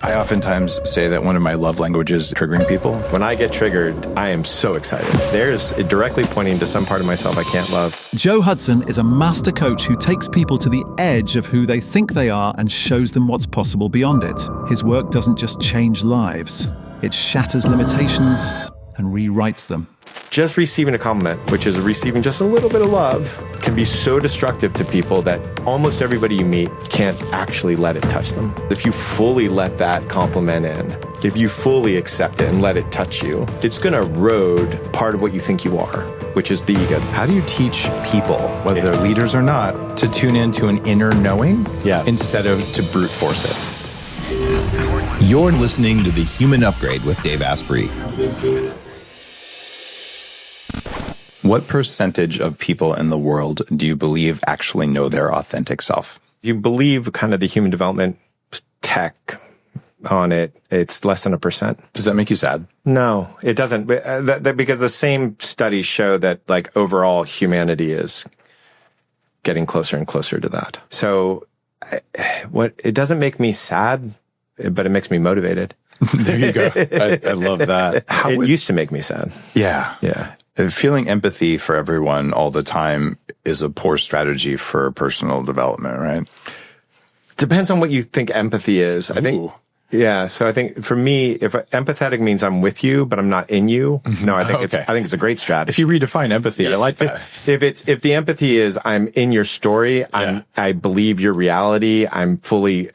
I oftentimes say that one of my love languages is triggering people. When I get triggered, I am so excited. There's directly pointing to some part of myself I can't love. Joe Hudson is a master coach who takes people to the edge of who they think they are and shows them what's possible beyond it. His work doesn't just change lives, it shatters limitations and rewrites them. Just receiving a compliment, which is receiving just a little bit of love, can be so destructive to people that almost everybody you meet can't actually let it touch them. If you fully let that compliment in, if you fully accept it and let it touch you, it's going to erode part of what you think you are, which is the ego. How do you teach people, whether they're leaders or not, to tune into an inner knowing instead of to brute force it? You're listening to The Human Upgrade with Dave Asprey. What percentage of people in the world do you believe actually know their authentic self? You believe kind of the human development tech on it, it's less than 1%. Does that make you sad? No, it doesn't. Because the same studies show that like overall humanity is getting closer and closer to that. So it doesn't make me sad, but it makes me motivated. There you go. I love that. It used to make me sad. Yeah. Yeah. Feeling empathy for everyone all the time is a poor strategy for personal development, right? Depends on what you think empathy is. I think, yeah. So I think for me, if empathetic means I'm with you, but I'm not in you. No, I think it's a great strategy. If you redefine empathy, I like that. If the empathy is I'm in your story, I believe your reality, I'm fully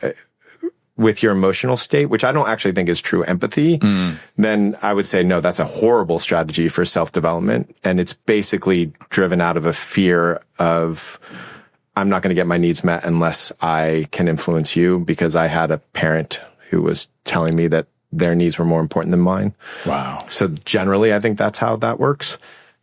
with your emotional state, which I don't actually think is true empathy, then I would say, no, that's a horrible strategy for self-development. And it's basically driven out of a fear of, I'm not going to get my needs met unless I can influence you, because I had a parent who was telling me that their needs were more important than mine. Wow. So generally, I think that's how that works.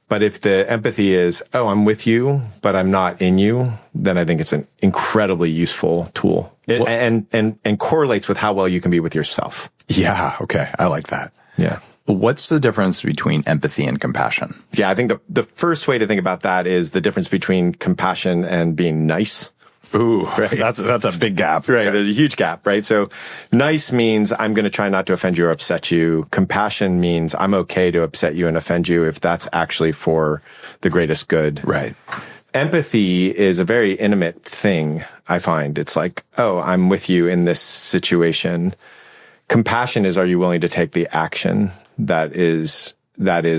But if the empathy is, oh, I'm with you, but I'm not in you, then I think it's an incredibly useful tool. And correlates with how well you can be with yourself. Yeah. Okay. I like that. Yeah. What's the difference between empathy and compassion? Yeah. I think the first way to think about that is the difference between compassion and being nice. Ooh, right. That's a big gap. Right. Okay. There's a huge gap, right? So nice means I'm going to try not to offend you or upset you. Compassion means I'm okay to upset you and offend you if that's actually for the greatest good. Right. Empathy is a very intimate thing, I find. It's like, oh, I'm with you in this situation. Compassion is, are you willing to take the action that is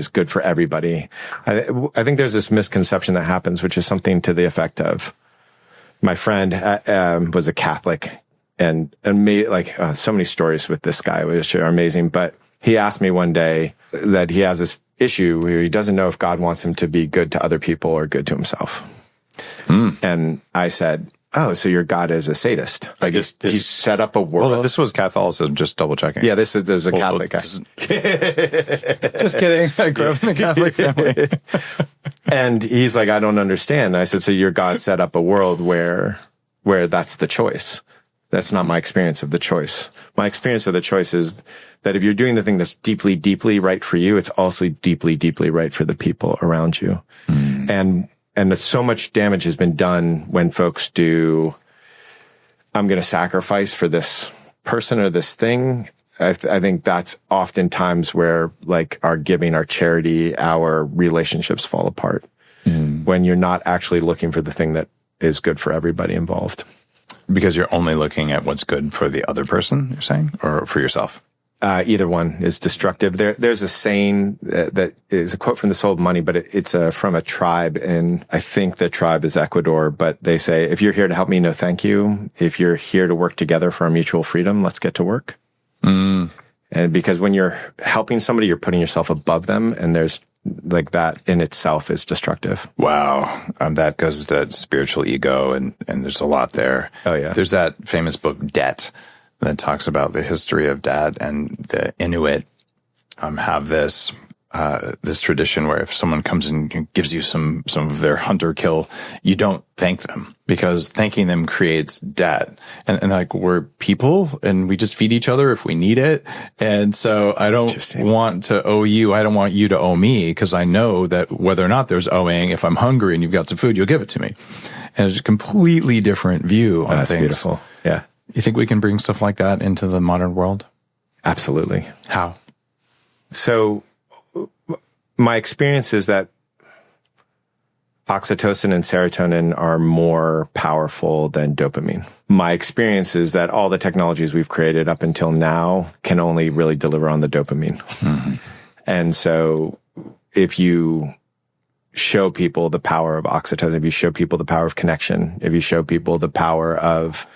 good for everybody? I think there's this misconception that happens, which is something to the effect of, my friend was a Catholic and made so many stories with this guy, which are amazing. But he asked me one day that he has this issue where he doesn't know if God wants him to be good to other people or good to himself. And I said, oh, so your God is a sadist. Like he set up a world. Well, this was Catholicism, just double checking. Yeah, there's a Catholic guy. Just kidding. I grew up in a Catholic family. And he's like, I don't understand. I said, so your God set up a world where that's the choice. That's not my experience of the choice. My experience of the choice is that if you're doing the thing that's deeply, deeply right for you, it's also deeply, deeply right for the people around you. And so much damage has been done when folks do, I'm going to sacrifice for this person or this thing. I think that's oftentimes where like our giving, our charity, our relationships fall apart when you're not actually looking for the thing that is good for everybody involved. Because you're only looking at what's good for the other person, you're saying, or for yourself? Either one is destructive. There's a saying that is a quote from The Soul of Money, but it's from a tribe, and I think the tribe is Ecuador. But they say, if you're here to help me, no thank you. If you're here to work together for our mutual freedom, let's get to work. And because when you're helping somebody, you're putting yourself above them, and there's like that in itself is destructive. Wow. That goes to spiritual ego, and there's a lot there. Oh, yeah. There's that famous book, Debt, that talks about the history of debt, and the Inuit have this tradition where if someone comes and gives you some of their hunter kill, you don't thank them, because thanking them creates debt. And like, we're people and we just feed each other if we need it. And so I don't want to owe you. I don't want you to owe me, because I know that whether or not there's owing, if I'm hungry and you've got some food, you'll give it to me. And it's a completely different view on things. That's beautiful. Yeah. You think we can bring stuff like that into the modern world? Absolutely. How? So my experience is that oxytocin and serotonin are more powerful than dopamine. My experience is that all the technologies we've created up until now can only really deliver on the dopamine. Mm-hmm. And so if you show people the power of oxytocin, if you show people the power of connection, if you show people the power of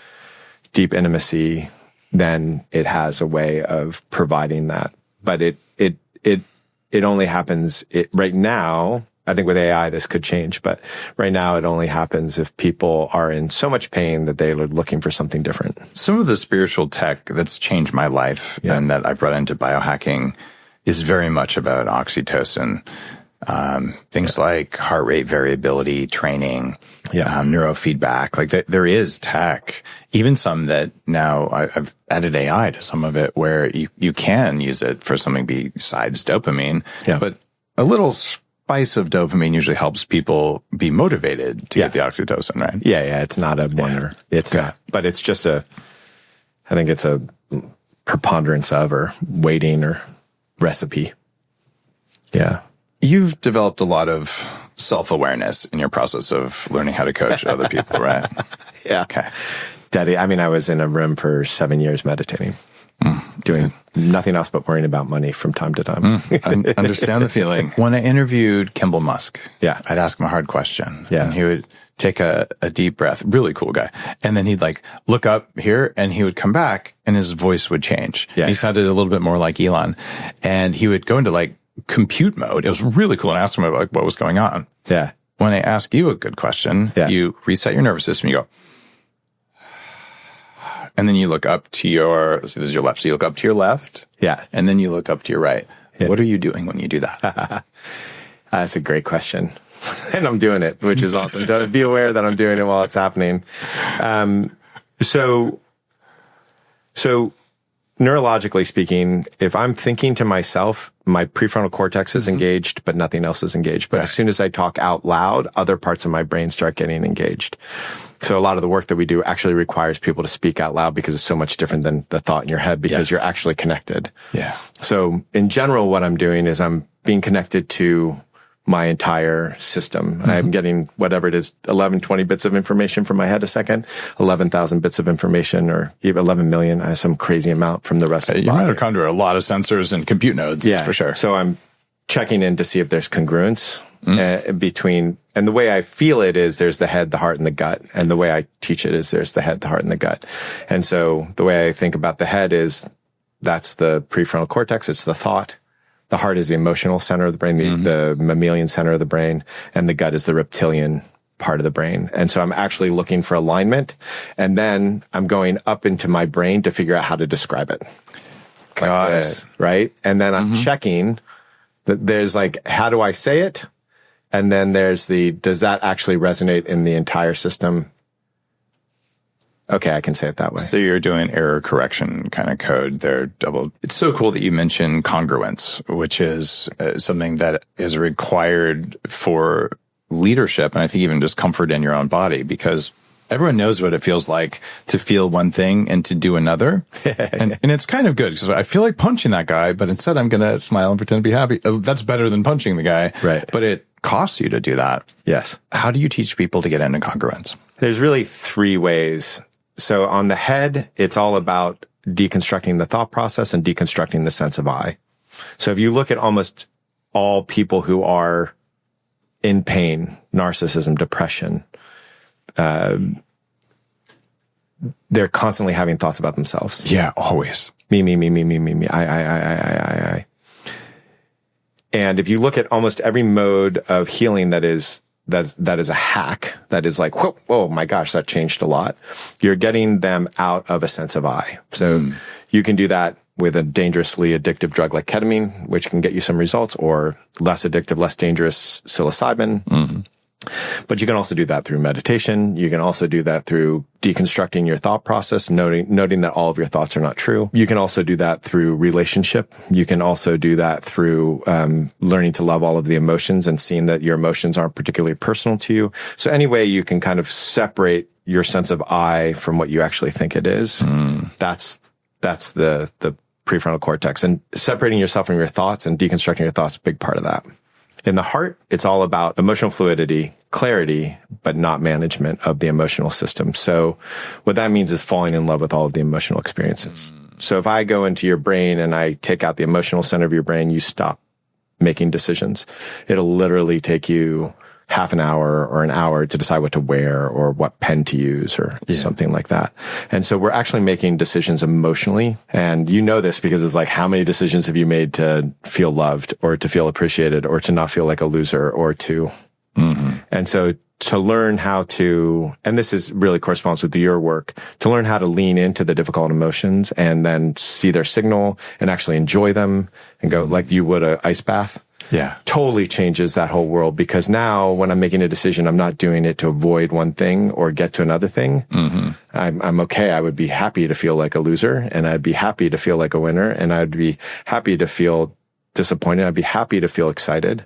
deep intimacy, then it has a way of providing that. But it only happens right now. I think with AI, this could change, but right now it only happens if people are in so much pain that they're looking for something different. Some of the spiritual tech that's changed my life and that I brought into biohacking is very much about oxytocin. Things like heart rate variability training, neurofeedback. Like there is tech, even some that now I've added AI to some of it where you can use it for something besides dopamine, but a little spice of dopamine usually helps people be motivated to get the oxytocin, right? Yeah. It's not a wonder. It's not, but it's just I think it's a preponderance of or weighting or recipe. Yeah. You've developed a lot of self-awareness in your process of learning how to coach other people, right? Yeah. Okay. Daddy, I mean, I was in a room for 7 years meditating, doing nothing else but worrying about money from time to time. I understand the feeling. When I interviewed Kimball Musk, I'd ask him a hard question. Yeah. And he would take a deep breath, really cool guy. And then he'd like look up here and he would come back and his voice would change. Yeah. He sounded a little bit more like Elon. And he would go into like compute mode. It was really cool. And I asked him about like what was going on. Yeah. When I ask you a good question, you reset your nervous system. You go, and then you look up to your, this is your left. So you look up to your left. Yeah. And then you look up to your right. Yeah. What are you doing when you do that? That's a great question. And I'm doing it, which is awesome. Don't be aware that I'm doing it while it's happening. So neurologically speaking, if I'm thinking to myself, my prefrontal cortex is engaged, but nothing else is engaged. But as soon as I talk out loud, other parts of my brain start getting engaged. So a lot of the work that we do actually requires people to speak out loud because it's so much different than the thought in your head because you're actually connected. Yeah. So in general, what I'm doing is I'm being connected to my entire system. I'm getting whatever it is, 11, 20 bits of information from my head a second, 11,000 bits of information, or even 11 million. I have some crazy amount from the rest of the your body. Mitochondria are a lot of sensors and compute nodes, that's for sure. So I'm checking in to see if there's congruence between, and the way I feel it is there's the head, the heart, and the gut. And the way I teach it is there's the head, the heart, and the gut. And so the way I think about the head is that's the prefrontal cortex. It's the thought. The heart is the emotional center of the brain, the mammalian center of the brain, and the gut is the reptilian part of the brain. And so I'm actually looking for alignment, and then I'm going up into my brain to figure out how to describe it. Got it. Right? And then I'm checking that there's like, how do I say it? And then there's does that actually resonate in the entire system? Okay, I can say it that way. So you're doing error correction kind of code there. It's so cool that you mentioned congruence, which is something that is required for leadership. And I think even just comfort in your own body, because everyone knows what it feels like to feel one thing and to do another. And it's kind of good because I feel like punching that guy, but instead I'm going to smile and pretend to be happy. That's better than punching the guy. Right. But it costs you to do that. Yes. How do you teach people to get into congruence? There's really 3 ways. So on the head, it's all about deconstructing the thought process and deconstructing the sense of I. So if you look at almost all people who are in pain, narcissism, depression, they're constantly having thoughts about themselves. Yeah, always. Me, I. And if you look at almost every mode of healing that is a hack, that is like, whoa, my gosh, that changed a lot. You're getting them out of a sense of I. So you can do that with a dangerously addictive drug like ketamine, which can get you some results, or less addictive, less dangerous psilocybin. But you can also do that through meditation. You can also do that through deconstructing your thought process, noting that all of your thoughts are not true. You can also do that through relationship. You can also do that through learning to love all of the emotions and seeing that your emotions aren't particularly personal to you. So any way you can kind of separate your sense of I from what you actually think it is, that's the prefrontal cortex. And separating yourself from your thoughts and deconstructing your thoughts is a big part of that. In the heart, it's all about emotional fluidity, clarity, but not management of the emotional system. So what that means is falling in love with all of the emotional experiences. So if I go into your brain and I take out the emotional center of your brain, you stop making decisions. It'll literally take you half an hour or an hour to decide what to wear or what pen to use or something like that. And so we're actually making decisions emotionally. And you know this because it's like, how many decisions have you made to feel loved or to feel appreciated or to not feel like a loser or to, and so to learn how to, and this is really corresponds with your work, to learn how to lean into the difficult emotions and then see their signal and actually enjoy them and go like you would an ice bath. Yeah. Totally changes that whole world because now when I'm making a decision, I'm not doing it to avoid one thing or get to another thing. I'm okay. I would be happy to feel like a loser and I'd be happy to feel like a winner and I'd be happy to feel disappointed. I'd be happy to feel excited.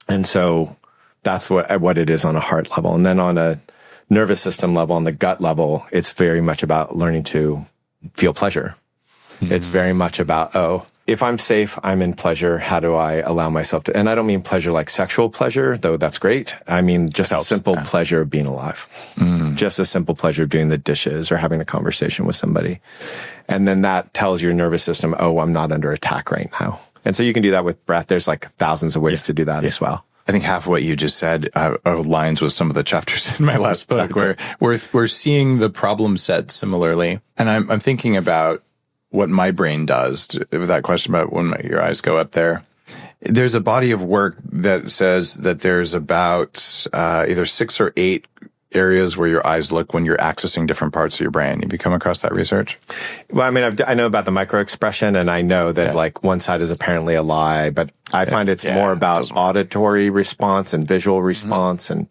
And so that's what it is on a heart level. And then on a nervous system level, on the gut level, it's very much about learning to feel pleasure. It's very much about, if I'm safe, I'm in pleasure. How do I allow myself to, and I don't mean pleasure like sexual pleasure, though that's great. I mean, just a simple pleasure of being alive, just a simple pleasure of doing the dishes or having a conversation with somebody. And then that tells your nervous system, I'm not under attack right now. And so you can do that with breath. There's like thousands of ways to do that as well. I think half of what you just said aligns with some of the chapters in my last book where we're seeing the problem set similarly. And I'm thinking about what my brain does with that question about when your eyes go up there. There's a body of work that says that there's about either 6 or 8 areas where your eyes look when you're accessing different parts of your brain. Have you come across that research? Well, I mean, I know about the microexpression and I know that like one side is apparently a lie, but I find it's more about auditory response and visual response and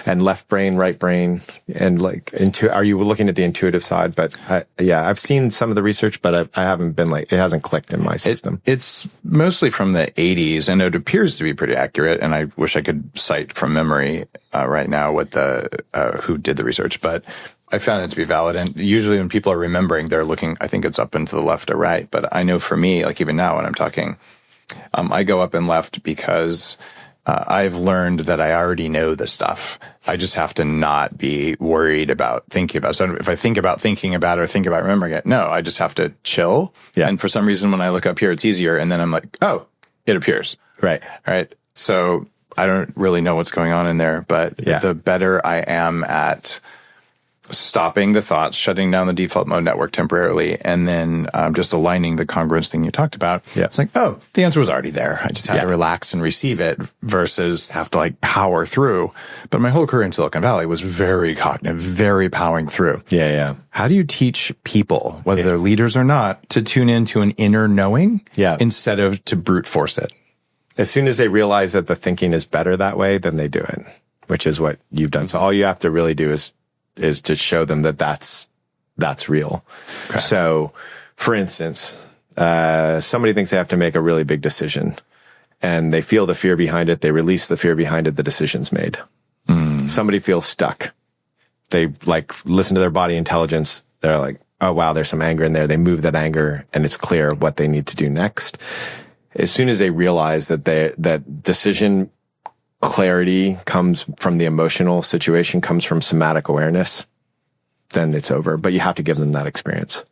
left brain, right brain, and like are you looking at the intuitive side? But I've seen some of the research, but I haven't been it hasn't clicked in my system. It's mostly from the 80s and it appears to be pretty accurate. And I wish I could cite from memory right now what who did the research, but I found it to be valid. And usually when people are remembering, they're looking, I think it's up and to the left or right. But I know for me, like even now when I'm talking, I go up and left because I've learned that I already know the stuff. I just have to not be worried about thinking about it. So if I think about thinking about it or think about remembering it, no, I just have to chill. Yeah. And for some reason, when I look up here, it's easier. And then I'm like, it appears. Right. Right. So I don't really know what's going on in there, but the better I am at stopping the thoughts, shutting down the default mode network temporarily, and then just aligning the congruence thing you talked about. Yeah. It's like, the answer was already there. I just had to relax and receive it versus have to like power through. But my whole career in Silicon Valley was very cognitive, very powering through. Yeah. How do you teach people, whether they're leaders or not, to tune into an inner knowing instead of to brute force it? As soon as they realize that the thinking is better that way, then they do it, which is what you've done. So all you have to really do is to show them that that's real. Okay. So for instance, somebody thinks they have to make a really big decision and they feel the fear behind it. They release the fear behind it. The decision's made. Somebody feels stuck. They like listen to their body intelligence. They're like, oh wow, there's some anger in there. They move that anger and it's clear what they need to do next. As soon as they realize that that decision clarity comes from the emotional situation, comes from somatic awareness, then it's over. But you have to give them that experience.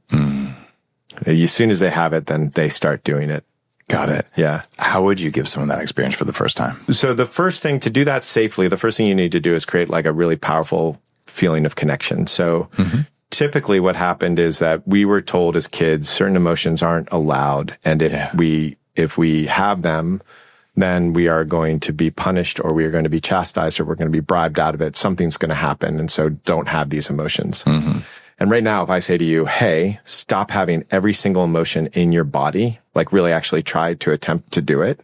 As soon as they have it, then they start doing it. Got it. Yeah. How would you give someone that experience for the first time? So the first thing to do that safely, the first thing you need to do is create like a really powerful feeling of connection. So typically what happened is that we were told as kids, certain emotions aren't allowed. And if we have them, then we are going to be punished or we are going to be chastised or we're going to be bribed out of it. Something's going to happen. And so don't have these emotions. And right now, if I say to you, hey, stop having every single emotion in your body, like really actually try to attempt to do it.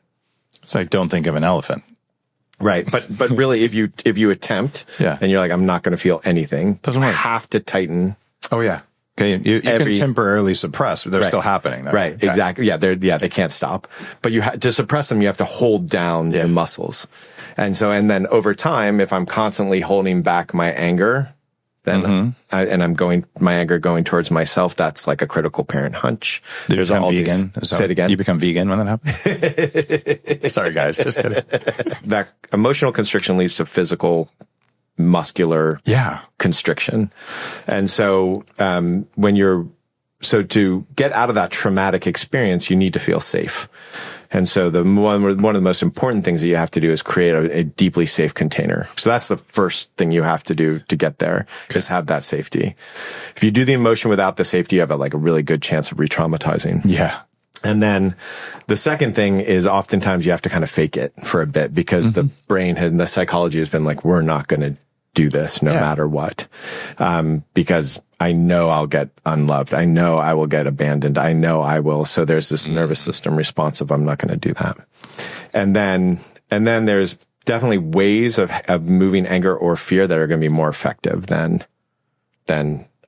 It's like, don't think of an elephant. Right. But really, if you attempt and you're like, I'm not going to feel anything, doesn't work. I have to tighten. Oh, yeah. Okay. You can temporarily suppress, but they're still happening. Though. Right. Okay. Exactly. Yeah. They can't stop. But to suppress them, you have to hold down the muscles. And then over time, if I'm constantly holding back my anger, then my anger going towards myself, that's like a critical parent hunch. There's all vegan. Say it again. You become vegan when that happens? Sorry, guys. Just kidding. That emotional constriction leads to physical, muscular constriction. And so, to get out of that traumatic experience, you need to feel safe. And so one of the most important things that you have to do is create a deeply safe container. So that's the first thing you have to do to get there, is have that safety. If you do the emotion without the safety, you have a really good chance of re-traumatizing. Yeah. And then the second thing is oftentimes you have to kind of fake it for a bit, because the brain and the psychology has been like, we're not going to do this no matter what. Because I know I'll get unloved. I know I will get abandoned. I know I will. So there's this nervous system response of, I'm not going to do that. And then there's definitely ways of moving anger or fear that are going to be more effective than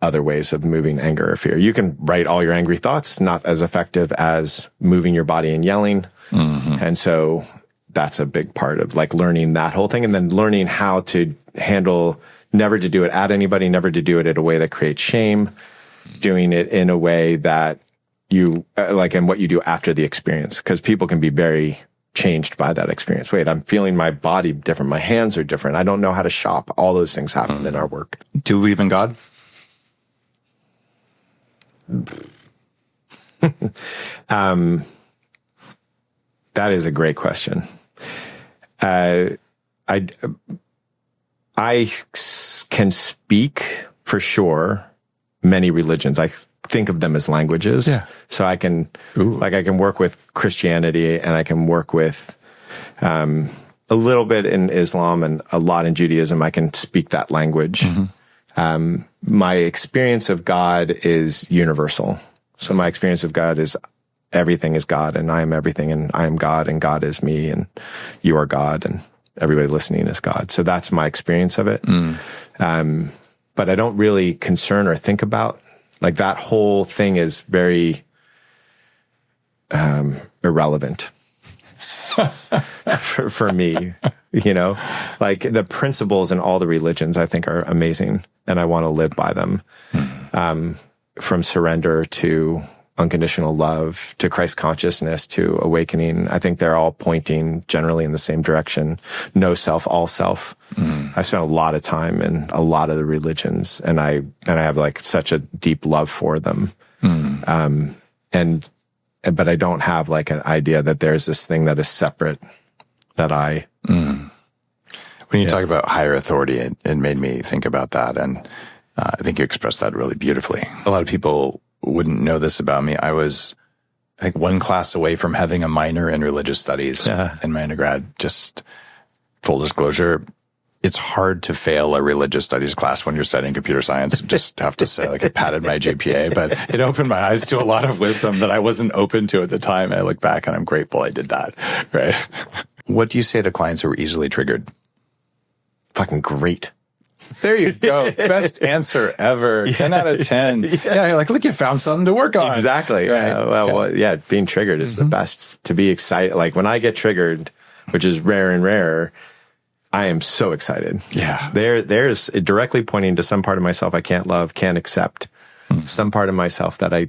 other ways of moving anger or fear. You can write all your angry thoughts, not as effective as moving your body and yelling. And so that's a big part of learning that whole thing, and then learning how to handle, never to do it at anybody, never to do it in a way that creates shame, doing it in a way that you and what you do after the experience, because people can be very changed by that experience. Wait, I'm feeling my body different. My hands are different. I don't know how to shop. All those things happen in our work. Do you believe in God? That is a great question. I can speak for sure many religions. I think of them as languages. Yeah. So I can work with Christianity, and I can work with a little bit in Islam and a lot in Judaism. I can speak that language. My experience of God is universal. So my experience of God is everything is God, and I am everything, and I am God, and God is me, and you are God, and everybody listening is God. So that's my experience of it. But I don't really concern or think about, that whole thing is very irrelevant for me, the principles in all the religions I think are amazing, and I want to live by them. From surrender to unconditional love to Christ consciousness to awakening. I think they're all pointing generally in the same direction. No self, all self. I spent a lot of time in a lot of the religions, and I have such a deep love for them. But I don't have an idea that there's this thing that is separate that I. When you talk about higher authority, it made me think about that. And I think you expressed that really beautifully. A lot of people wouldn't know this about me. I was, I think, one class away from having a minor in religious studies in my undergrad. Just full disclosure, it's hard to fail a religious studies class when you're studying computer science. Just have to say, it padded my GPA, but it opened my eyes to a lot of wisdom that I wasn't open to at the time. I look back and I'm grateful I did that. Right. What do you say to clients who are easily triggered? Fucking great. There you go. Best answer ever. 10 out of 10. Yeah, you're look, you found something to work on. Exactly. Right. Being triggered is the best. To be excited. When I get triggered, which is rare and rare, I am so excited. Yeah. There's directly pointing to some part of myself I can't love, can't accept. Some part of myself that I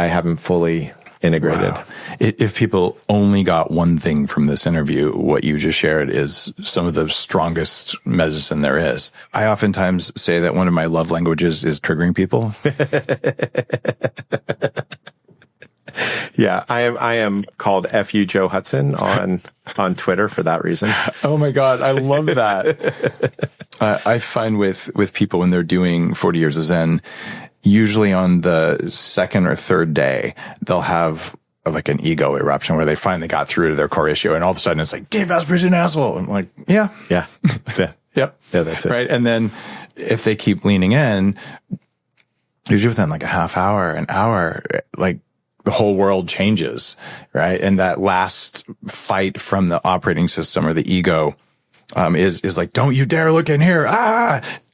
haven't fully integrated. Wow. If people only got one thing from this interview, what you just shared is some of the strongest medicine there is. I oftentimes say that one of my love languages is triggering people. Yeah, I am called FU Joe Hudson on Twitter for that reason. Oh my God, I love that. I find with people when they're doing 40 years of Zen, usually on the second or third day, they'll have an ego eruption where they finally got through to their core issue, and all of a sudden it's Dave Asprey's an asshole. I'm like, yeah. Yep. Yeah, that's it. Right. And then if they keep leaning in, usually within a half hour, an hour, the whole world changes, right? And that last fight from the operating system or the ego, is like, don't you dare look in here.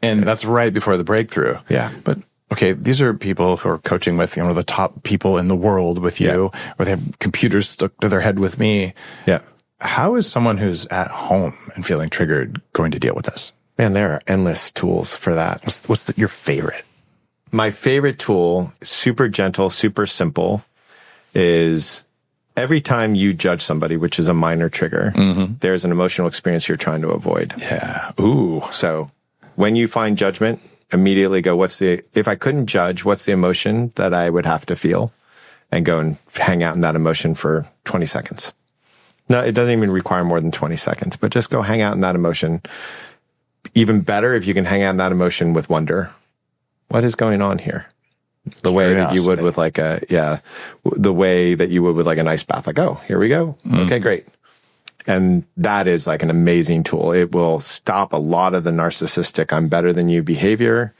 And that's right before the breakthrough. Yeah. But okay, these are people who are coaching with, the top people in the world with you, or they have computers stuck to their head with me. Yeah. How is someone who's at home and feeling triggered going to deal with this? Man, there are endless tools for that. What's your favorite? My favorite tool, super gentle, super simple, is every time you judge somebody, which is a minor trigger, there's an emotional experience you're trying to avoid. Yeah. Ooh. So when you find judgment, immediately go, if I couldn't judge, what's the emotion that I would have to feel? And go and hang out in that emotion for 20 seconds. No, it doesn't even require more than 20 seconds, but just go hang out in that emotion. Even better if you can hang out in that emotion with wonder. What is going on here? The way that you would with the way that you would with like an ice bath. Like, oh, here we go. Okay, great. And that is like an amazing tool. It will stop a lot of the narcissistic I'm better than you behavior.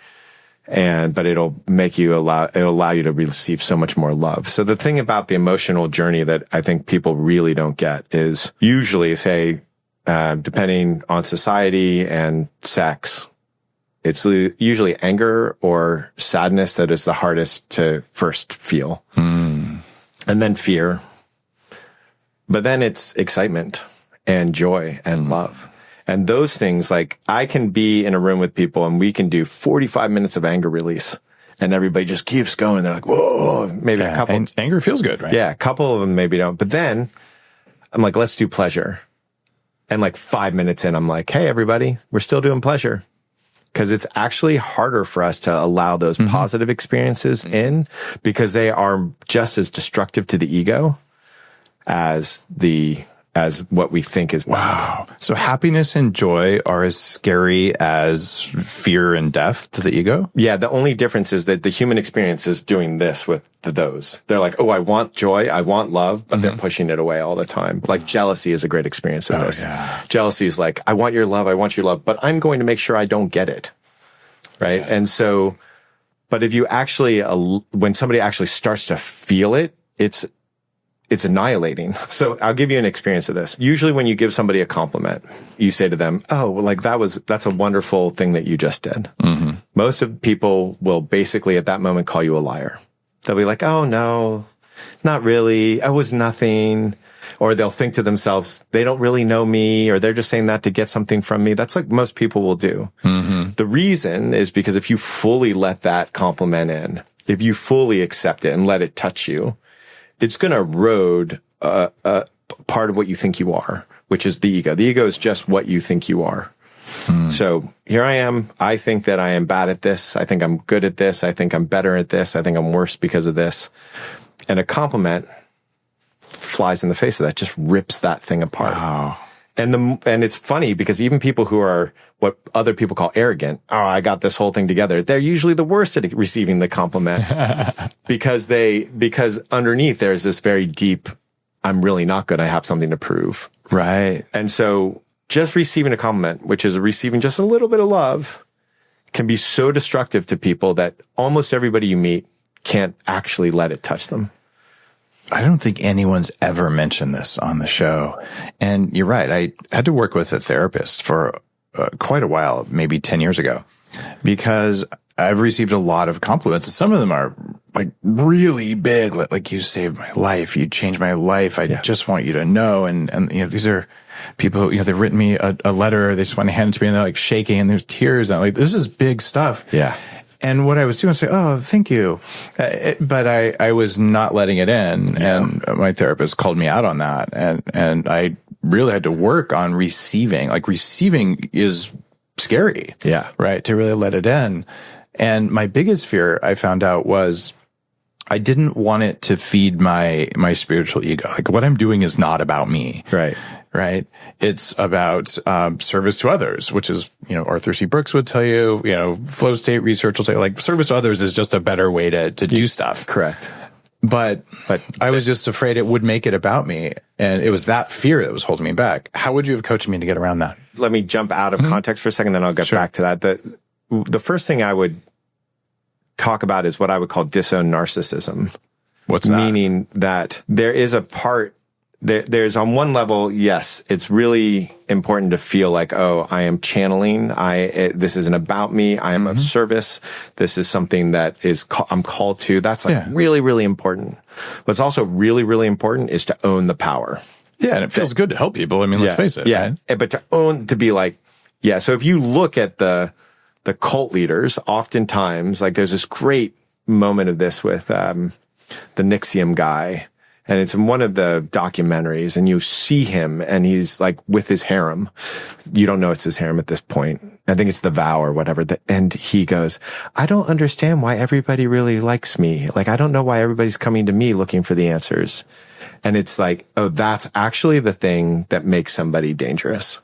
But it'll allow you to receive so much more love. So the thing about the emotional journey that I think people really don't get is usually, say, depending on society and sex, it's usually anger or sadness that is the hardest to first feel. And then fear. But then it's excitement and joy and love. And those things, like I can be in a room with people and we can do 45 minutes of anger release and everybody just keeps going. They're like, whoa, maybe a couple. And anger feels good, right? Yeah. A couple of them maybe don't. But then I'm like, let's do pleasure. And like 5 minutes in, I'm like, hey, everybody, we're still doing pleasure. Because it's actually harder for us to allow those positive experiences in because they are just as destructive to the ego as what we think is bad. Wow. So happiness and joy are as scary as fear and death to the ego? Yeah. The only difference is that the human experience is doing this with those. They're like, oh, I want joy. I want love, but they're pushing it away all the time. Like jealousy is a great experience of this. Yeah. Jealousy is like, I want your love, but I'm going to make sure I don't get it. Right. And so, but if you actually, when somebody actually starts to feel it, it's annihilating. So I'll give you an experience of this. Usually when you give somebody a compliment, you say to them, oh, well, like that's a wonderful thing that you just did. Most of people will basically at that moment call you a liar. They'll be like, oh no, not really. I was nothing. Or they'll think to themselves, they don't really know me, or they're just saying that to get something from me. That's what most people will do. The reason is because if you fully let that compliment in, if you fully accept it and let it touch you, it's going to erode part of what you think you are, which is the ego. The ego is just what you think you are. So here I am. I think that I am bad at this. I think I'm good at this. I think I'm better at this. I think I'm worse because of this. And a compliment flies in the face of that, just rips that thing apart. Wow. And it's funny because even people who are what other people call arrogant, oh, I got this whole thing together, they're usually the worst at receiving the compliment because underneath there's this very deep, I'm really not good. I have something to prove. Right. And so just receiving a compliment, which is receiving just a little bit of love, can be so destructive to people that almost everybody you meet can't actually let it touch them. I don't think anyone's ever mentioned this on the show. And you're right. I had to work with a therapist for quite a while, maybe 10 years ago, because I've received a lot of compliments. Some of them are like really big, like you saved my life. You changed my life. I just want you to know. And these are people who, they've written me a letter. They just want to hand it to me and they're like shaking and there's tears. And I'm like, this is big stuff. Yeah. And what I was doing was say, oh, thank you. But I was not letting it in. Yeah. And my therapist called me out on that. And I really had to work on receiving. Like receiving is scary. Yeah. Right. To really let it in. And my biggest fear I found out was I didn't want it to feed my spiritual ego. Like what I'm doing is not about me. Right. Right. It's about service to others, which is, Arthur C. Brooks would tell you, flow state research will tell you, like, service to others is just a better way to do stuff. Correct. But I was just afraid it would make it about me. And it was that fear that was holding me back. How would you have coached me to get around that? Let me jump out of context for a second, then I'll get back to that. The first thing I would talk about is what I would call disowned narcissism. What's that? Meaning that there is a part, there's on one level, yes, it's really important to feel like, oh, I am channeling. This isn't about me. I am of service. This is something that I'm called to. That's like really, really important. What's also really, really important is to own the power. Yeah. And it feels good to help people. I mean, let's face it. Yeah. Right? But to be like, yeah. So if you look at the cult leaders, oftentimes, like there's this great moment of this with, the Nixium guy. And it's in one of the documentaries, and you see him, and he's like with his harem. You don't know it's his harem at this point. I think it's the vow or whatever. And he goes, I don't understand why everybody really likes me. Like, I don't know why everybody's coming to me looking for the answers. And it's like, oh, that's actually the thing that makes somebody dangerous,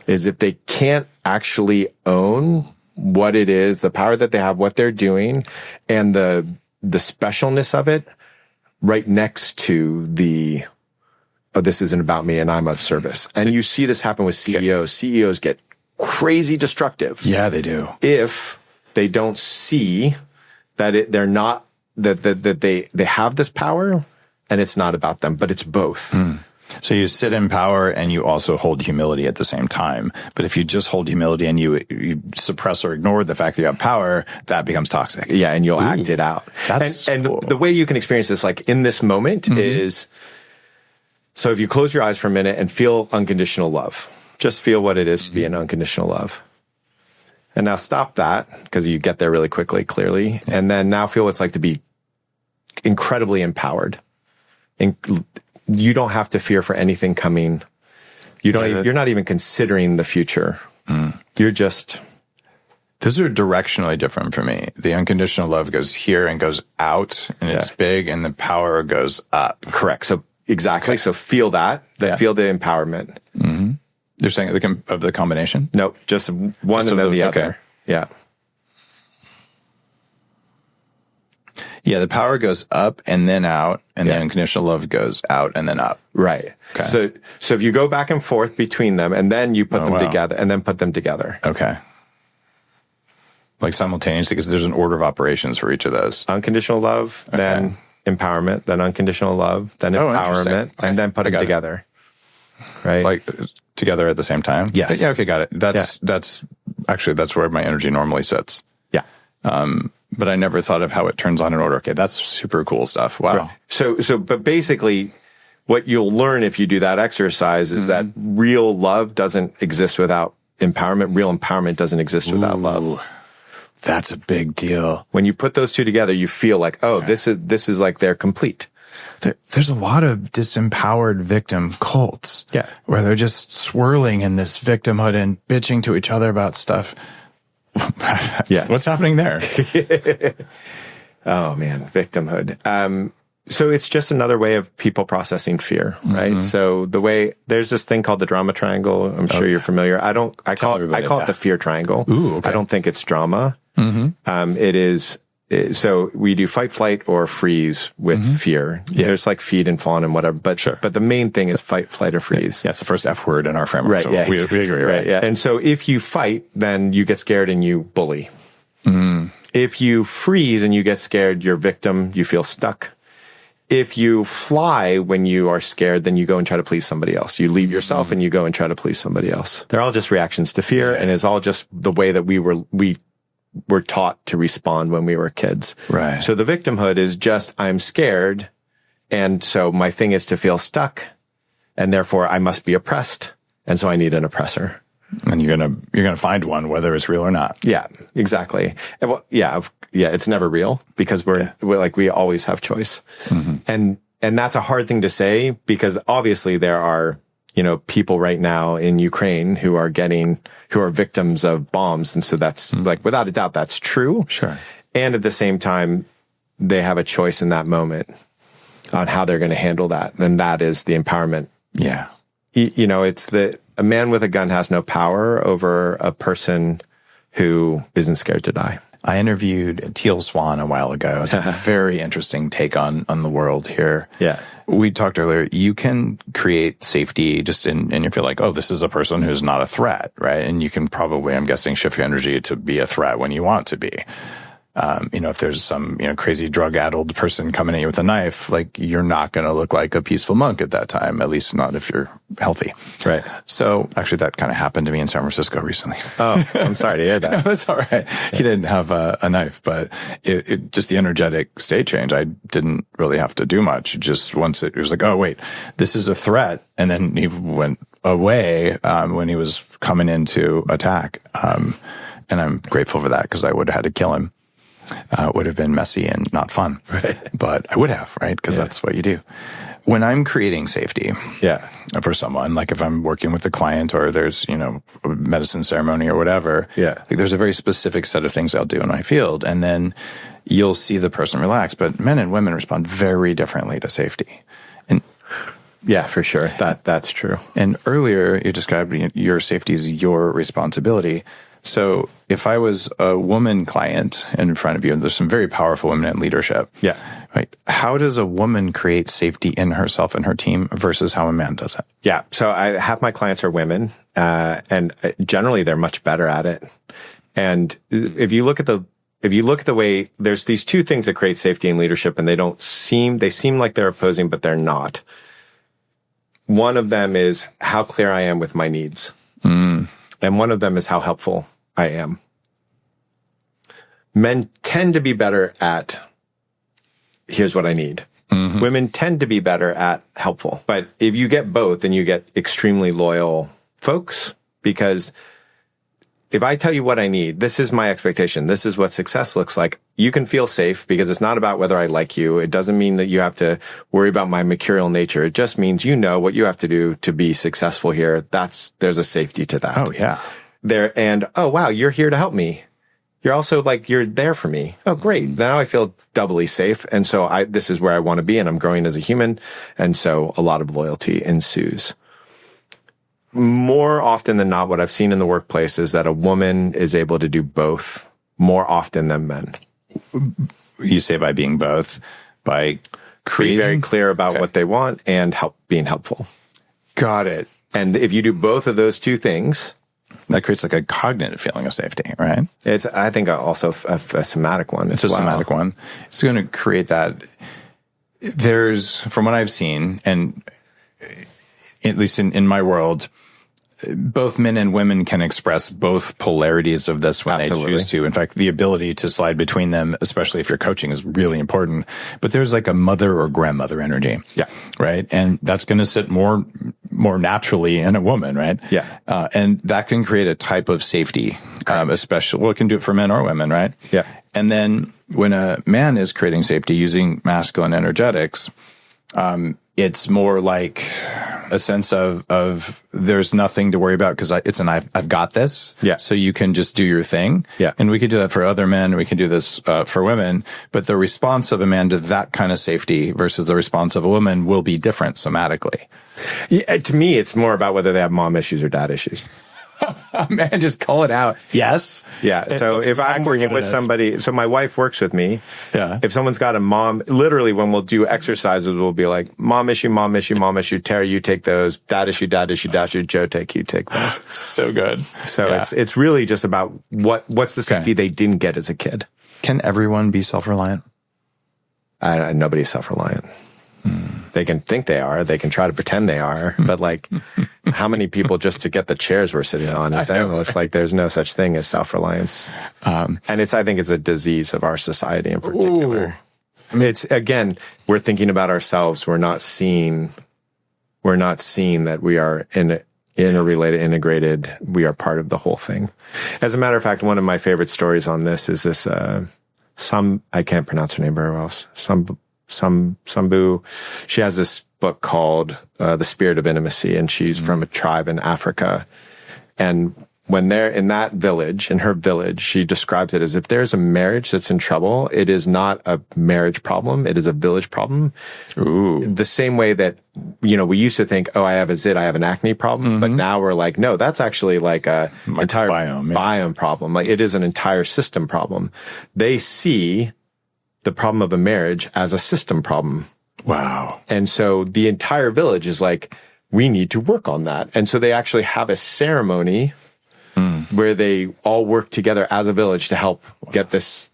is if they can't actually own what it is, the power that they have, what they're doing, and the specialness of it, right next to this isn't about me and I'm of service. And you see this happen with CEOs. CEOs get crazy destructive. Yeah, they do. If they don't see that they're not, that they have this power and it's not about them, but it's both. So you sit in power and you also hold humility at the same time. But if you just hold humility and you suppress or ignore the fact that you have power, that becomes toxic. Yeah, and you'll act it out. And cool. the way you can experience this, like in this moment, is, so if you close your eyes for a minute and feel unconditional love, just feel what it is to be in unconditional love. And now stop that, because you get there really quickly, clearly. And then now feel what it's like to be incredibly empowered. You don't have to fear for anything coming. You're not even considering the future. You're just. Those are directionally different for me. The unconditional love goes here and goes out, and it's big, and the power goes up. Correct. So exactly. Okay. So feel that. Feel the empowerment. You're saying of the combination? No, just one just and then the other. Okay. Yeah. Yeah, the power goes up and then out, and the unconditional love goes out and then up. Right. Okay. So if you go back and forth between them, and then you put them together, and then put them together. Okay. Like simultaneously, because there's an order of operations for each of those. Unconditional love, then empowerment, then unconditional love, then empowerment, and then put them together. Right. Like together at the same time? Yes. Yeah, okay, got it. That's where my energy normally sits. Yeah. But I never thought of how it turns on in order. Okay, that's super cool stuff. Wow. Right. But basically, what you'll learn if you do that exercise is that real love doesn't exist without empowerment. Real empowerment doesn't exist without love. That's a big deal. When you put those two together, you feel like, oh, this is like they're complete. There's a lot of disempowered victim cults. Yeah. Where they're just swirling in this victimhood and bitching to each other about stuff. Yeah. What's happening there? Oh man, victimhood. So it's just another way of people processing fear, right? So there's this thing called the drama triangle. I'm sure you're familiar. I call it the fear triangle. Ooh, okay. I don't think it's drama. It is. So we do fight, flight, or freeze with fear. Yeah. There's like feed and fawn and whatever, but the main thing is fight, flight, or freeze. Yeah, it's the first F word in our framework. Right. So yeah, we agree. Right. Yeah. And so if you fight, then you get scared and you bully. If you freeze and you get scared, you're victim. You feel stuck. If you fly when you are scared, then you go and try to please somebody else. You leave yourself and you go and try to please somebody else. They're all just reactions to fear, and it's all just the way that we were taught to respond when we were kids. Right. So the victimhood is just, I'm scared, and so my thing is to feel stuck, and therefore I must be oppressed, and so I need an oppressor. And you're gonna find one, whether it's real or not. Yeah, exactly. And it's never real, because we're like, we always have choice. And that's a hard thing to say, because obviously there are, people right now in Ukraine who are victims of bombs. And so that's like, without a doubt, that's true. Sure. And at the same time, they have a choice in that moment on how they're going to handle that. And that is the empowerment. Yeah. It's a man with a gun has no power over a person who isn't scared to die. I interviewed Teal Swan a while ago. It's a very interesting take on the world here. Yeah. We talked earlier, you can create safety just and you feel like, oh, this is a person who's not a threat, right? And you can probably, I'm guessing, shift your energy to be a threat when you want to be. If there's some, crazy drug-addled person coming at you with a knife, like, you're not going to look like a peaceful monk at that time, at least not if you're healthy. Right. So actually that kind of happened to me in San Francisco recently. Oh, I'm sorry to hear that. No, it's all right. Yeah. He didn't have a knife, but it just the energetic state change. I didn't really have to do much. Just once it was like, oh, wait, this is a threat. And then he went away when he was coming in to attack. And I'm grateful for that because I would have had to kill him. It would have been messy and not fun. Right. But I would have, right? Because that's what you do. When I'm creating safety for someone, like if I'm working with a client or there's, a medicine ceremony or whatever, like there's a very specific set of things I'll do in my field. And then you'll see the person relax. But men and women respond very differently to safety. And yeah, for sure. That's true. And earlier you described your safety is your responsibility. So if I was a woman client in front of you, and there's some very powerful women in leadership. Yeah. Right. How does a woman create safety in herself and her team versus how a man does it? Yeah. So I half my clients are women, and generally they're much better at it. And if you look at the way there's these two things that create safety in leadership, and they seem like they're opposing, but they're not. One of them is how clear I am with my needs. And one of them is how helpful I am. Men tend to be better at, here's what I need. Mm-hmm. Women tend to be better at helpful. But if you get both, then you get extremely loyal folks, because if I tell you what I need, this is my expectation, this is what success looks like, you can feel safe because it's not about whether I like you. It doesn't mean that you have to worry about my mercurial nature. It just means you know what you have to do to be successful here. There's a safety to that. Oh, yeah. Oh, wow, you're here to help me. You're also you're there for me. Oh, great. Now I feel doubly safe. And so this is where I want to be, and I'm growing as a human. And so a lot of loyalty ensues. More often than not, what I've seen in the workplace is that a woman is able to do both more often than men. You say by being both, by being very clear about what they want and being helpful. Got it. And if you do both of those two things, that creates a cognitive feeling of safety, right? It's, I think, also a somatic one. It's a somatic one. It's going to create that. There's, from what I've seen, and at least in my world, both men and women can express both polarities of this when they choose to. In fact, the ability to slide between them, especially if you're coaching, is really important. But there's a mother or grandmother energy. Yeah. Right. And that's going to sit more naturally in a woman. Right. Yeah. And that can create a type of safety, especially, it can do it for men or women. Right. Yeah. And then when a man is creating safety using masculine energetics, it's more like a sense of there's nothing to worry about because I've got this. Yeah. So you can just do your thing. Yeah. And we can do that for other men. We can do this for women. But the response of a man to that kind of safety versus the response of a woman will be different somatically. Yeah, to me, it's more about whether they have mom issues or dad issues. Man, just call it out. Yes. Yeah. So if I'm working with somebody, so my wife works with me. Yeah. If someone's got a mom, literally when we'll do exercises, we'll be like, mom issue, mom issue, mom issue. Tara, you take those. Dad issue, dad issue, dad issue. Joe, you take those. So good. So it's really just about what's the safety they didn't get as a kid. Can everyone be self-reliant? Nobody's self-reliant. They can think they are. They can try to pretend they are. But how many people just to get the chairs we're sitting on? It's there's no such thing as self-reliance. And I think it's a disease of our society in particular. Ooh. I mean, it's, again, we're thinking about ourselves. We're not seeing that we are interrelated, integrated. We are part of the whole thing. As a matter of fact, one of my favorite stories on this is this, I can't pronounce her name very well. Sambu. She has this book called The Spirit of Intimacy, and she's from a tribe in Africa. And when they're in that village, in her village, she describes it as if there's a marriage that's in trouble, it is not a marriage problem, it is a village problem. Ooh. The same way that, we used to think, I have a zit, I have an acne problem, but now we're like, no, that's actually a entire biome problem. It is an entire system problem. They see the problem of a marriage as a system problem. Wow. And so the entire village is we need to work on that. And so they actually have a ceremony where they all work together as a village to help get this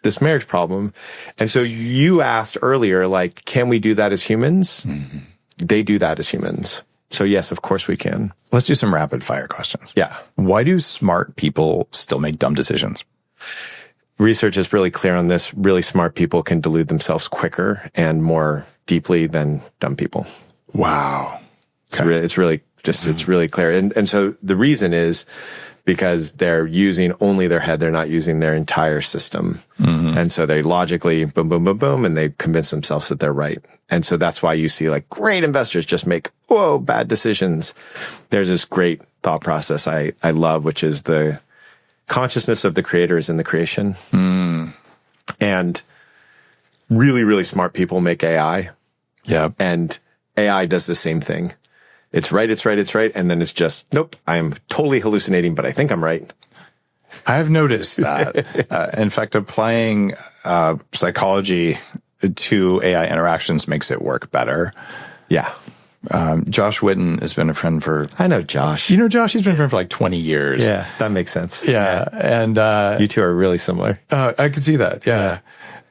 this marriage problem. And so you asked earlier, like, can we do that as humans? Mm-hmm. They do that as humans. So yes, of course we can. Let's do some rapid fire questions. Yeah. Why do smart people still make dumb decisions? Research is really clear on this. Really smart people can delude themselves quicker and more deeply than dumb people. Wow. Okay. It's really clear. And so the reason is because they're using only their head. They're not using their entire system. Mm-hmm. And so they logically boom, boom, boom, boom, and they convince themselves that they're right. And so that's why you see like great investors just make, bad decisions. There's this great thought process I love, which is the consciousness of the creator is in the creation. Mm. And really, really smart people make AI. Yeah. And AI does the same thing. It's right. And then it's just, nope, I am totally hallucinating, but I think I'm right. I've noticed that. In fact, applying psychology to AI interactions makes it work better. Yeah. Josh Witten has been a friend for... I know Josh. You know Josh? He's been a friend for like 20 years. Yeah, that makes sense. Yeah. And you two are really similar. I could see that. Yeah.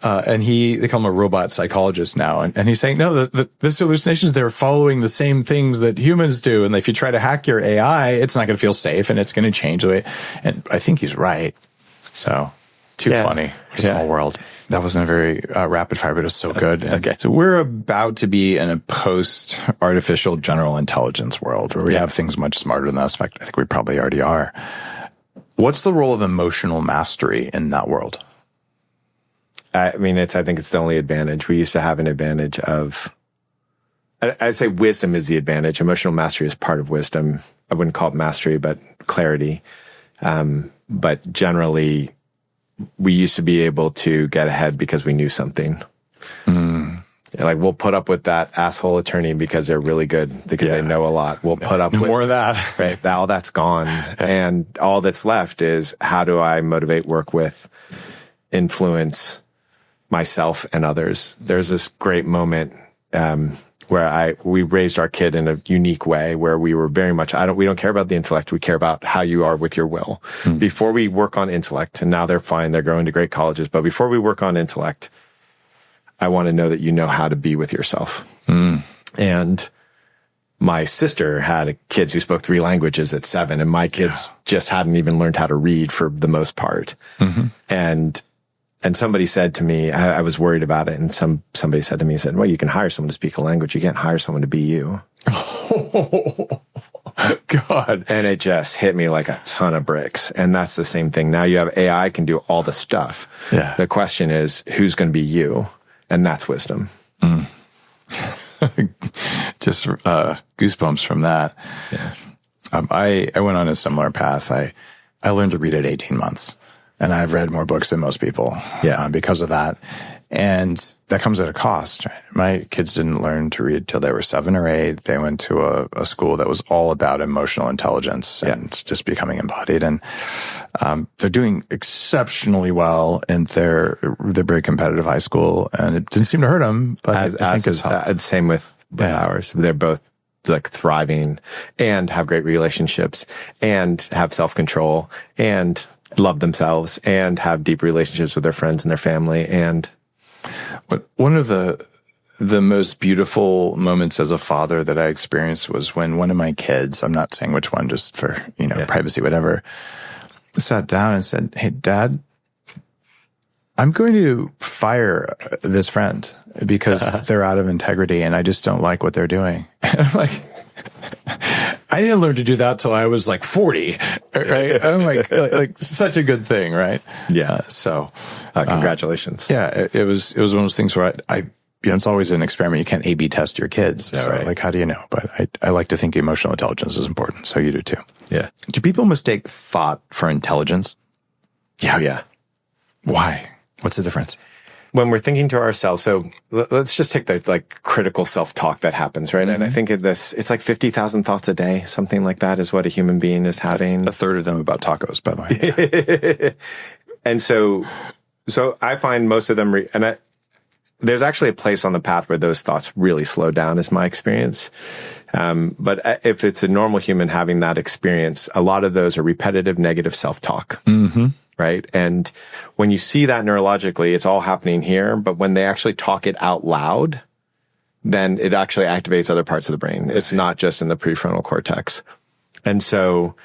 And they call him a robot psychologist now. And he's saying, no, this hallucinations, they're following the same things that humans do. And if you try to hack your AI, it's not going to feel safe and it's going to change the way. And I think he's right. So too funny. What a small world. That wasn't a very rapid fire, but it was so good. Okay. So we're about to be in a post-artificial general intelligence world where we have things much smarter than us. In fact, I think we probably already are. What's the role of emotional mastery in that world? I think it's the only advantage. We used to have an advantage of, I'd say wisdom is the advantage. Emotional mastery is part of wisdom. I wouldn't call it mastery, but clarity. But generally, we used to be able to get ahead because we knew something. Mm. Like we'll put up with that asshole attorney because they're really good, because they know a lot. We'll put up with more of that. Right. All that's gone. And all that's left is, how do I motivate, work with, influence myself and others? There's this great moment where we raised our kid in a unique way, where we were very much, we don't care about the intellect. We care about how you are with your will. Mm. Before we work on intellect, and now they're fine, they're going to great colleges, but before we work on intellect, I want to know that you know how to be with yourself. Mm. And my sister had kids who spoke 3 languages at 7, and my kids just hadn't even learned how to read for the most part. Mm-hmm. And somebody said to me, I was worried about it, and somebody said to me, well, you can hire someone to speak a language. You can't hire someone to be you. Oh, God. And it just hit me like a ton of bricks. And that's the same thing. Now you have AI can do all the stuff. Yeah. The question is, who's going to be you? And that's wisdom. Mm. Just goosebumps from that. Yeah. I went on a similar path. I learned to read at 18 months. And I've read more books than most people because of that. And that comes at a cost. Right? My kids didn't learn to read till they were 7 or 8. They went to a school that was all about emotional intelligence and just becoming embodied. And they're doing exceptionally well in their very competitive high school. And it didn't seem to hurt them, but I think it's helped. Same with ours. They're both like thriving and have great relationships and have self-control and love themselves and have deep relationships with their friends and their family. And one of the most beautiful moments as a father that I experienced was when one of my kids, I'm not saying which one, just for, privacy, whatever, sat down and said, "Hey, Dad, I'm going to fire this friend because they're out of integrity and I just don't like what they're doing." And I'm like, I didn't learn to do that till I was like 40, right? I'm like such a good thing, right? Yeah. Congratulations. It was one of those things where it's always an experiment. You can't A/B test your kids. Yeah, so right. How do you know? But I like to think emotional intelligence is important. So you do too. Yeah. Do people mistake thought for intelligence? Yeah. Why? What's the difference? When we're thinking to ourselves, so let's just take the critical self-talk that happens, right? Mm-hmm. And I think it's like 50,000 thoughts a day, something like that is what a human being is having. A third of them about tacos, by the way. And so I find most of them, there's actually a place on the path where those thoughts really slow down, is my experience. But if it's a normal human having that experience, a lot of those are repetitive negative self-talk. Mm-hmm. right? And when you see that neurologically, it's all happening here. But when they actually talk it out loud, then it actually activates other parts of the brain. It's not just in the prefrontal cortex. And so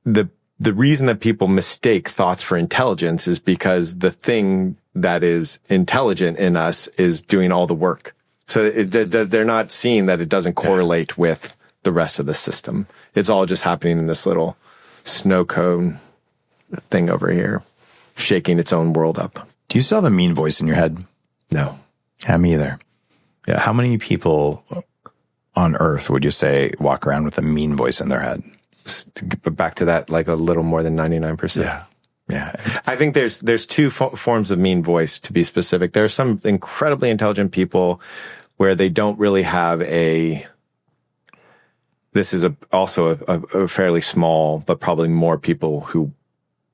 the reason that people mistake thoughts for intelligence is because the thing that is intelligent in us is doing all the work. So they're not seeing that it doesn't correlate with the rest of the system. It's all just happening in this little snow cone thing over here, shaking its own world up. Do you still have a mean voice in your head? No. Yeah, me either. Yeah. How many people on Earth would you say walk around with a mean voice in their head? But back to that, like a little more than 99%. Yeah. Yeah. I think there's two forms of mean voice, to be specific. There are some incredibly intelligent people where they don't really have this is also a fairly small, but probably more people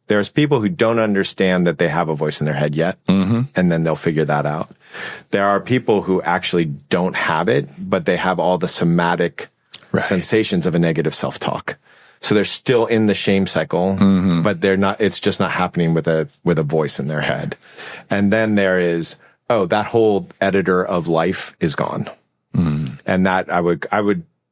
there's people who don't understand that they have a voice in their head yet, and then they'll figure that out. There are people who actually don't have it, but they have all the somatic sensations of a negative self-talk. So they're still in the shame cycle, but they're not, it's just not happening with a voice in their head. And then there is, that whole editor of life is gone. And that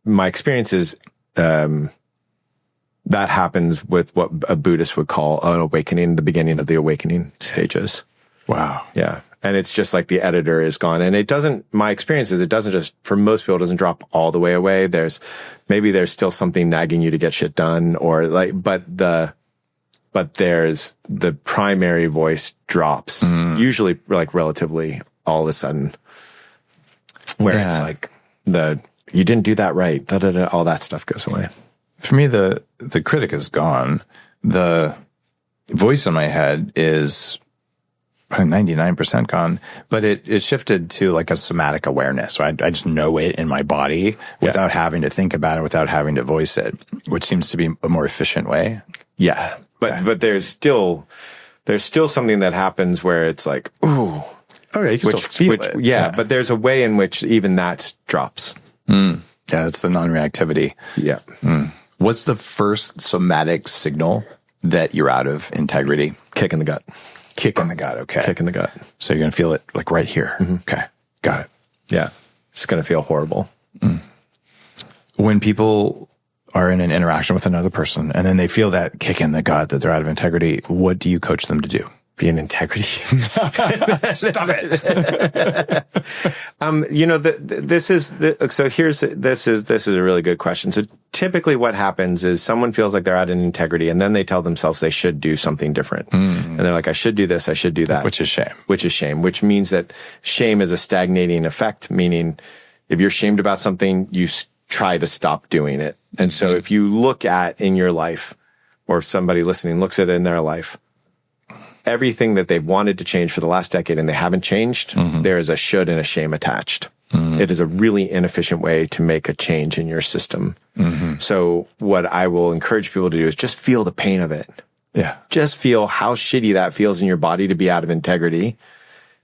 my experience is, that happens with what a Buddhist would call an awakening, the beginning of the awakening stages. Wow. Yeah. And it's just like the editor is gone. And my experience is it doesn't just, for most people, it doesn't drop all the way away. There's still something nagging you to get shit done, but there's the primary voice drops, usually like relatively all of a sudden, where it's like you didn't do that right. All that stuff goes away. For me, the critic is gone. The voice in my head is 99% gone, but it shifted to like a somatic awareness. So I just know it in my body without having to think about it, without having to voice it, which seems to be a more efficient way. Yeah. But there's still something that happens where it's like, ooh. Okay, you can still feel it. Yeah, but there's a way in which even that drops. Yeah, it's the non-reactivity. Yeah. What's the first somatic signal that you're out of integrity? Kick in the gut. Kick in the gut. Okay. Kick in the gut. So you're going to feel it like right here. Okay. Got it. Yeah. It's going to feel horrible. When people are in an interaction with another person and then they feel that kick in the gut that they're out of integrity, what do you coach them to do? Be in integrity. Stop it. This is a really good question. So typically what happens is someone feels like they're out in integrity and then they tell themselves they should do something different. And they're like, I should do this. I should do that. Which is shame. Which means that shame is a stagnating effect, meaning if you're shamed about something, you try to stop doing it. And so if you look at in your life, or somebody listening looks at it in their life, everything that they've wanted to change for the last decade and they haven't changed, there is a should and a shame attached. It is a really inefficient way to make a change in your system. So what I will encourage people to do is just feel the pain of it. Yeah. Just feel how shitty that feels in your body to be out of integrity.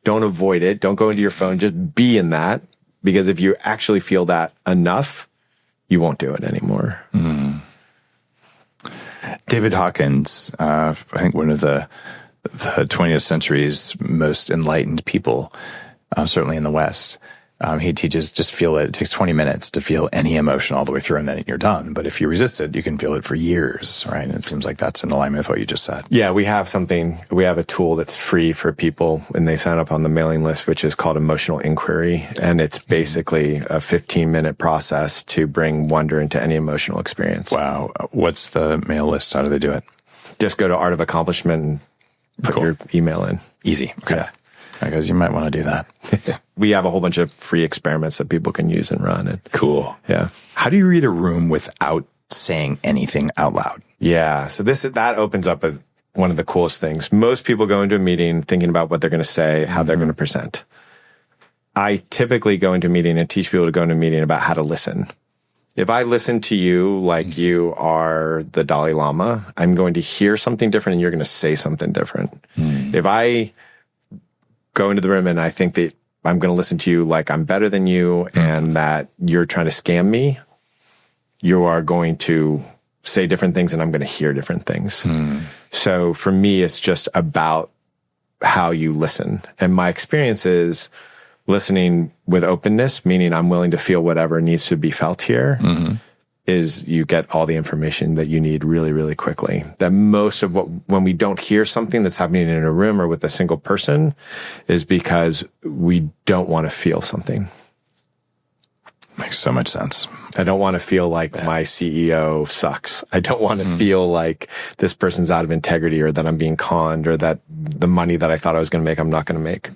Don't avoid it. Don't go into your phone. Just be in that. Because if you actually feel that enough, you won't do it anymore. David Hawkins, I think one of the 20th century's most enlightened people, certainly in the West. He teaches just feel it. It takes 20 minutes to feel any emotion all the way through and then you're done. But if you resist it, you can feel it for years, right? And it seems like that's in alignment with what you just said. Yeah, we have a tool that's free for people when they sign up on the mailing list, which is called Emotional Inquiry. And it's basically a 15-minute process to bring wonder into any emotional experience. Wow. What's the mail list? How do they do it? Just go to Art of Accomplishment and put your email in. Easy. Okay. Yeah. Because you might want to do that. We have a whole bunch of free experiments that people can use and run. Cool. Yeah. How do you read a room without saying anything out loud? Yeah. So that opens up one of the coolest things. Most people go into a meeting thinking about what they're going to say, how they're going to present. I typically go into a meeting and teach people to go into a meeting about how to listen. If I listen to you like you are the Dalai Lama, I'm going to hear something different and you're going to say something different. If I go into the room and I think that I'm going to listen to you like I'm better than you and that you're trying to scam me, you are going to say different things and I'm going to hear different things. So for me, it's just about how you listen. And my experience is listening with openness, meaning I'm willing to feel whatever needs to be felt here, is you get all the information that you need really, really quickly. That most of when we don't hear something that's happening in a room or with a single person is because we don't want to feel something. Makes so much sense. I don't want to feel like my CEO sucks. I don't want to feel like this person's out of integrity or that I'm being conned or that the money that I thought I was going to make, I'm not going to make.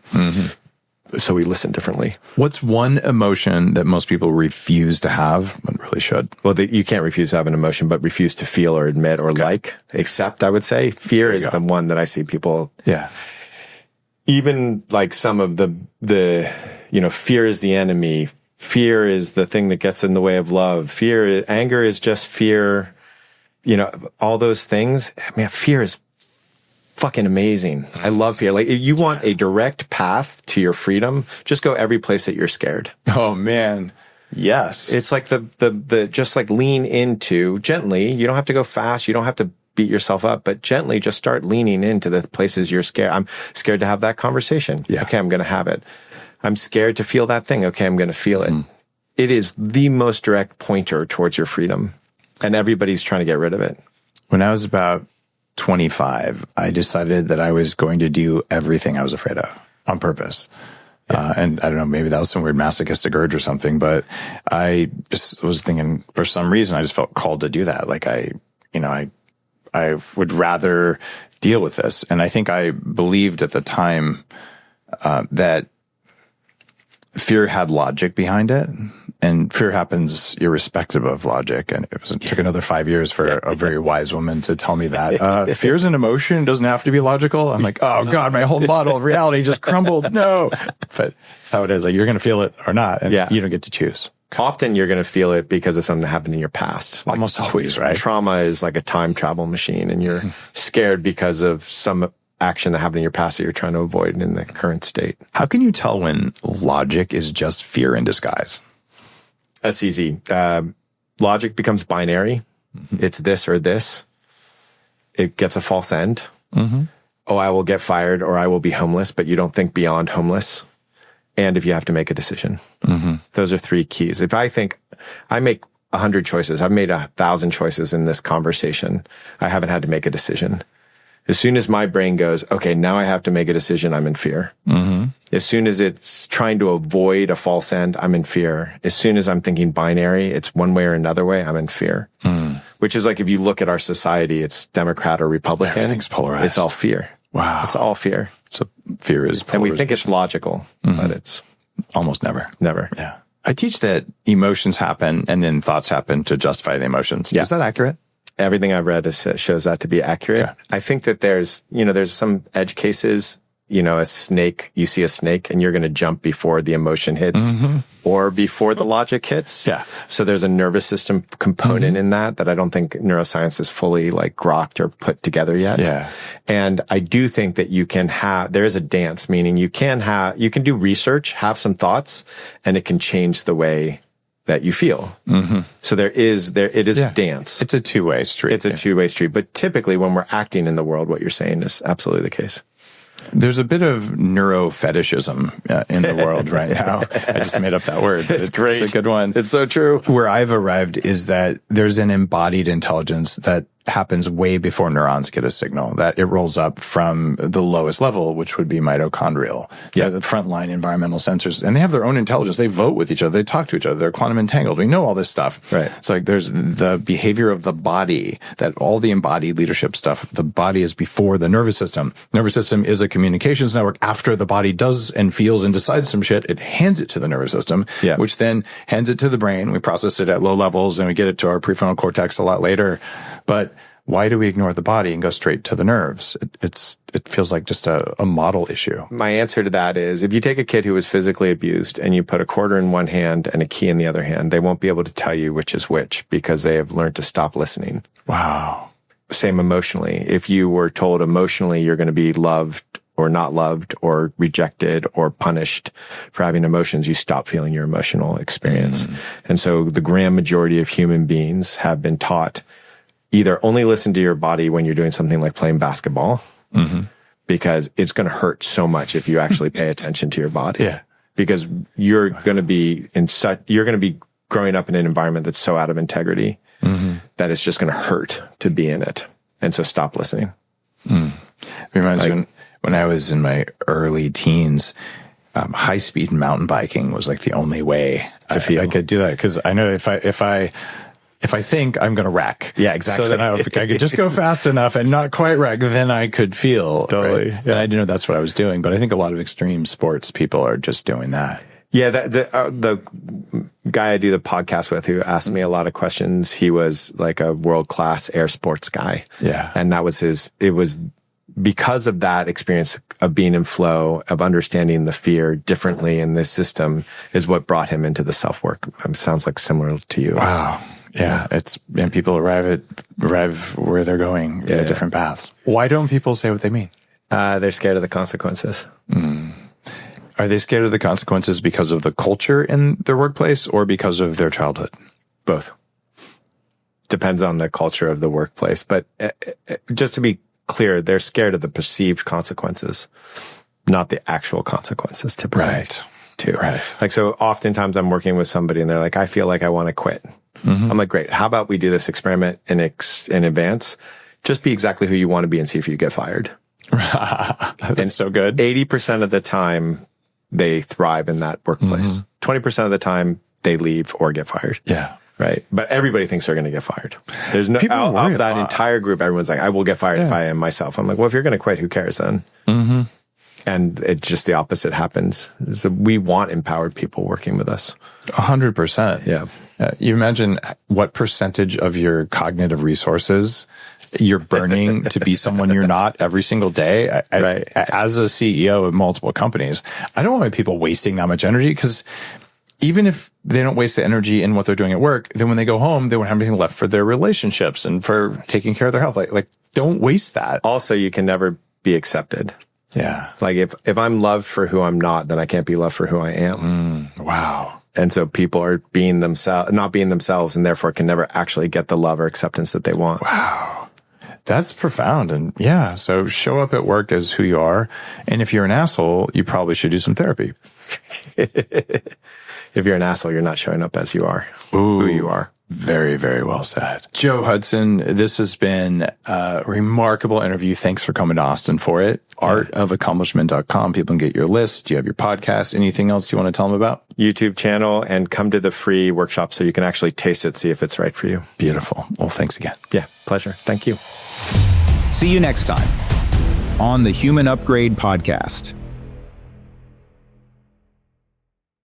So we listen differently. What's one emotion that most people refuse to have but really should? Well, you can't refuse to have an emotion, but refuse to feel or admit or accept, I would say. Fear is the one that I see people. Yeah. Even like some of the fear is the enemy. Fear is the thing that gets in the way of love. Anger is just fear. All those things. Man, fear is fucking amazing. I love fear. Like, if you want a direct path to your freedom, just go every place that you're scared. Oh man. Yes. It's like the just like lean into gently. You don't have to go fast. You don't have to beat yourself up, but gently just start leaning into the places you're scared. I'm scared to have that conversation. Yeah. Okay, I'm going to have it. I'm scared to feel that thing. Okay, I'm going to feel it. It is the most direct pointer towards your freedom, and everybody's trying to get rid of it. When I was about 25, I decided that I was going to do everything I was afraid of on purpose. And I don't know, maybe that was some weird masochistic urge or something, but I just was thinking for some reason, I just felt called to do that. Like I would rather deal with this. And I think I believed at the time, that fear had logic behind it, and fear happens irrespective of logic. And it took another 5 years for a very wise woman to tell me that fear is an emotion, doesn't have to be logical. I'm like, oh God, my whole model of reality just crumbled. No, but that's how it is. Like, you're going to feel it or not, and you don't get to choose. Often you're going to feel it because of something that happened in your past. Almost always, right? Trauma is like a time travel machine, and you're scared because of some action that happened in your past that you're trying to avoid in the current state. How can you tell when logic is just fear in disguise? That's easy. Logic becomes binary. It's this or this. It gets a false end. Oh, I will get fired or I will be homeless, but you don't think beyond homeless. And if you have to make a decision. Those are three keys. If I think I make 100 choices, I've made 1,000 choices in this conversation, I haven't had to make a decision. As soon as my brain goes, okay, now I have to make a decision, I'm in fear. As soon as it's trying to avoid a false end, I'm in fear. As soon as I'm thinking binary, it's one way or another way, I'm in fear. Which is like, if you look at our society, it's Democrat or Republican. Everything's polarized. It's all fear. Wow. It's all fear. So fear is polarization. And we think it's logical, but it's almost never. Never. Yeah. I teach that emotions happen and then thoughts happen to justify the emotions. Is that accurate? Everything I've read shows that to be accurate. Okay. I think that there's some edge cases, a snake, you see a snake and you're going to jump before the emotion hits or before the logic hits. Yeah. So there's a nervous system component in that I don't think neuroscience is fully like grokked or put together yet. Yeah. And I do think that there is a dance, meaning you can do research, have some thoughts, and it can change the way that you feel. So it is a dance. It's a two-way street. It's a two-way street. But typically when we're acting in the world, what you're saying is absolutely the case. There's a bit of neurofetishism in the world right now. I just made up that word. It's great. It's a good one. It's so true. Where I've arrived is that there's an embodied intelligence that happens way before neurons get a signal, that it rolls up from the lowest level, which would be mitochondrial. Yeah. The frontline environmental sensors. And they have their own intelligence. They vote with each other. They talk to each other. They're quantum entangled. We know all this stuff. Right. It's like there's the behavior of the body, that all the embodied leadership stuff, the body is before the nervous system. Nervous system is a communications network. After the body does and feels and decides some shit, it hands it to the nervous system, which then hands it to the brain. We process it at low levels and we get it to our prefrontal cortex a lot later. But why do we ignore the body and go straight to the nerves? It feels like just a model issue. My answer to that is, if you take a kid who was physically abused and you put a quarter in one hand and a key in the other hand, they won't be able to tell you which is which because they have learned to stop listening. Wow. Same emotionally. If you were told emotionally you're going to be loved or not loved or rejected or punished for having emotions, you stop feeling your emotional experience. And so the grand majority of human beings have been taught either only listen to your body when you're doing something like playing basketball, because it's going to hurt so much if you actually pay attention to your body. Yeah. Because you're going to be growing up in an environment that's so out of integrity that it's just going to hurt to be in it. And so stop listening. It reminds me when I was in my early teens, high speed mountain biking was like the only way I could do that. Because I know if I think I'm going to wreck. Yeah, exactly. So then I could just go fast enough and not quite wreck, then I could feel. Totally. Right? Yeah. And I didn't know that's what I was doing. But I think a lot of extreme sports people are just doing that. Yeah, the guy I do the podcast with who asked me a lot of questions, he was like a world-class air sports guy. Yeah. And that was it was because of that experience of being in flow, of understanding the fear differently in this system is what brought him into the self-work. Sounds like similar to you. Wow. Yeah. And people arrive where they're going at different paths. Why don't people say what they mean? They're scared of the consequences. Are they scared of the consequences because of the culture in their workplace or because of their childhood? Both. Depends on the culture of the workplace. But just to be clear, they're scared of the perceived consequences, not the actual consequences typically. Right. Too. Right. Like, so oftentimes I'm working with somebody and they're like, I feel like I want to quit. I'm like, great. How about we do this experiment in advance? Just be exactly who you want to be and see if you get fired. That's so good. 80% of the time, they thrive in that workplace. 20% of the time they leave or get fired. Yeah. Right. But everybody thinks they're going to get fired. There's no, People worry of that about entire group, everyone's like, I will get fired if I am myself. I'm like, well, if you're going to quit, who cares then? And it's just the opposite happens. So we want empowered people working with us. 100%. Yeah. You imagine what percentage of your cognitive resources you're burning to be someone you're not every single day. Right. As a CEO of multiple companies, I don't want my people wasting that much energy, because even if they don't waste the energy in what they're doing at work, then when they go home, they won't have anything left for their relationships and for taking care of their health. Like don't waste that. Also, you can never be accepted. Yeah. Like if I'm loved for who I'm not, then I can't be loved for who I am. Wow. And so people are not being themselves, and therefore can never actually get the love or acceptance that they want. Wow. That's profound. And yeah, so show up at work as who you are. And if you're an asshole, you probably should do some therapy. If you're an asshole, you're not showing up as you are, who you are. Very, very well said. Joe Hudson, this has been a remarkable interview. Thanks for coming to Austin for it. Artofaccomplishment.com. People can get your list. You have your podcast. Anything else you want to tell them about? YouTube channel, and come to the free workshop so you can actually taste it, see if it's right for you. Beautiful. Well, thanks again. Yeah, pleasure. Thank you. See you next time on the Human Upgrade Podcast.